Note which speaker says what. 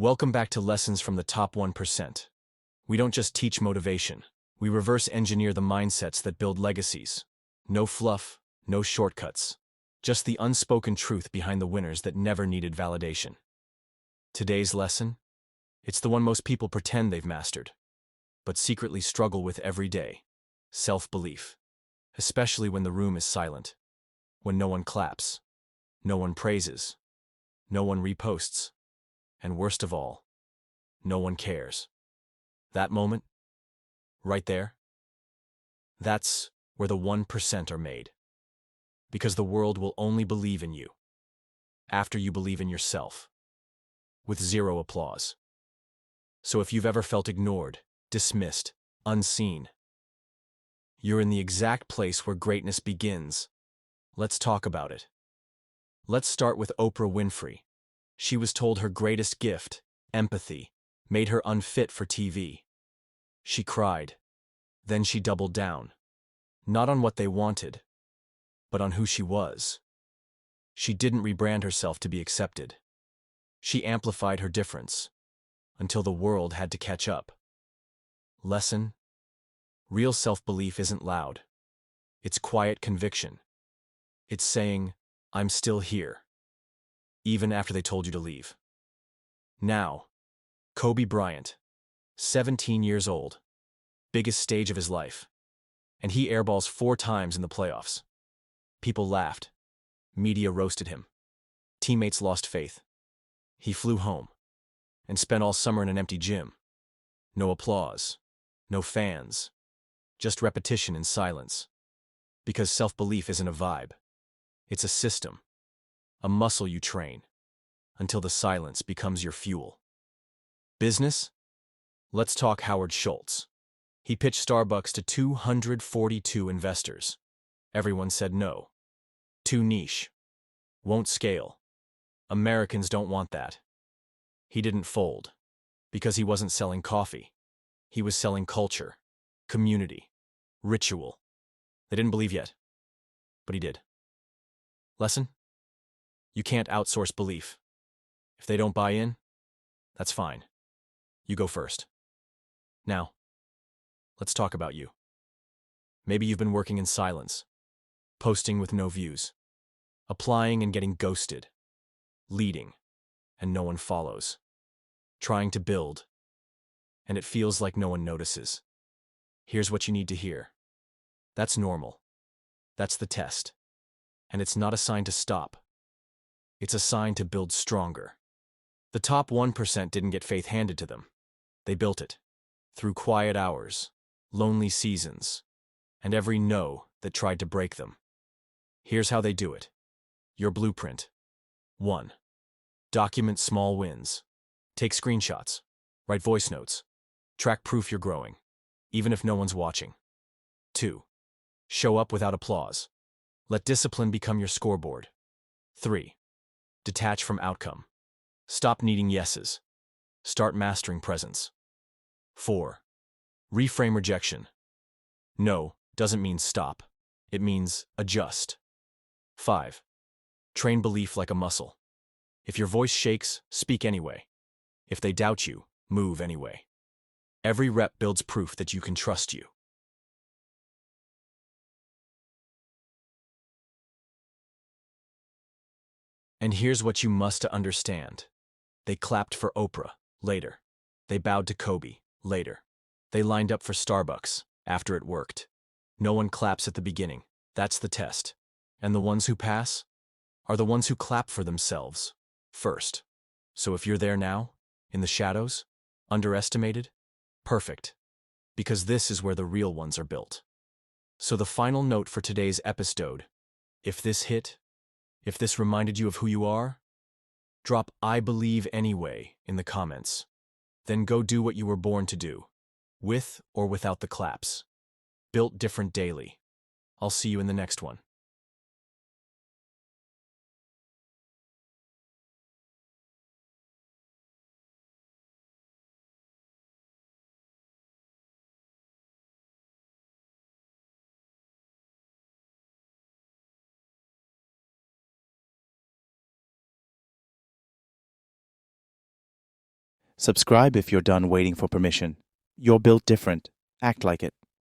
Speaker 1: Welcome back to Lessons from the Top 1%. We don't just teach motivation. We reverse engineer the mindsets that build legacies. No fluff, no shortcuts. Just the unspoken truth behind the winners that never needed validation. Today's lesson? It's the one most people pretend they've mastered, but secretly struggle with every day. Self-belief. Especially when the room is silent. When no one claps. No one praises. No one reposts. And worst of all, no one cares. That moment, right there, that's where the 1% are made. Because the world will only believe in you after you believe in yourself, with zero applause. So if you've ever felt ignored, dismissed, unseen, you're in the exact place where greatness begins. Let's talk about it. Let's start with Oprah Winfrey. She was told her greatest gift, empathy, made her unfit for TV. She cried. Then she doubled down. Not on what they wanted, but on who she was. She didn't rebrand herself to be accepted. She amplified her difference, until the world had to catch up. Lesson? Real self-belief isn't loud. It's quiet conviction. It's saying, I'm still here, even after they told you to leave. Now, Kobe Bryant, 17 years old, biggest stage of his life, and he airballs 4 times in the playoffs. People laughed. Media roasted him. Teammates lost faith. He flew home and spent all summer in an empty gym. No applause, no fans, just repetition in silence. Because self-belief isn't a vibe. It's a system, a muscle you train, until the silence becomes your fuel. Business? Let's talk Howard Schultz. He pitched Starbucks to 242 investors. Everyone said no. Too niche. Won't scale. Americans don't want that. He didn't fold, because he wasn't selling coffee. He was selling culture, community, ritual. They didn't believe yet, but he did. Lesson? You can't outsource belief. If they don't buy in, that's fine. You go first. Now, let's talk about you. Maybe you've been working in silence, posting with no views, applying and getting ghosted, leading, and no one follows, trying to build, and it feels like no one notices. Here's what you need to hear. That's normal. That's the test. And it's not a sign to stop. It's a sign to build stronger. The top 1% didn't get faith handed to them. They built it. Through quiet hours, lonely seasons, and every no that tried to break them. Here's how they do it. Your blueprint. 1. Document small wins. Take screenshots. Write voice notes. Track proof you're growing, even if no one's watching. 2. Show up without applause. Let discipline become your scoreboard. 3. Detach from outcome. Stop needing yeses. Start mastering presence. 4. Reframe rejection. No doesn't mean stop. It means adjust. 5. Train belief like a muscle. If your voice shakes, speak anyway. If they doubt you, move anyway. Every rep builds proof that you can trust you. And here's what you must understand. They clapped for Oprah, later. They bowed to Kobe, later. They lined up for Starbucks, after it worked. No one claps at the beginning. That's the test. And the ones who pass are the ones who clap for themselves, first. So if you're there now, in the shadows, underestimated, perfect. Because this is where the real ones are built. So the final note for today's episode, if this hit, if this reminded you of who you are, drop "I believe anyway" in the comments. Then go do what you were born to do, with or without the claps. Built different daily. I'll see you in the next one.
Speaker 2: Subscribe if you're done waiting for permission. You're built different. Act like it.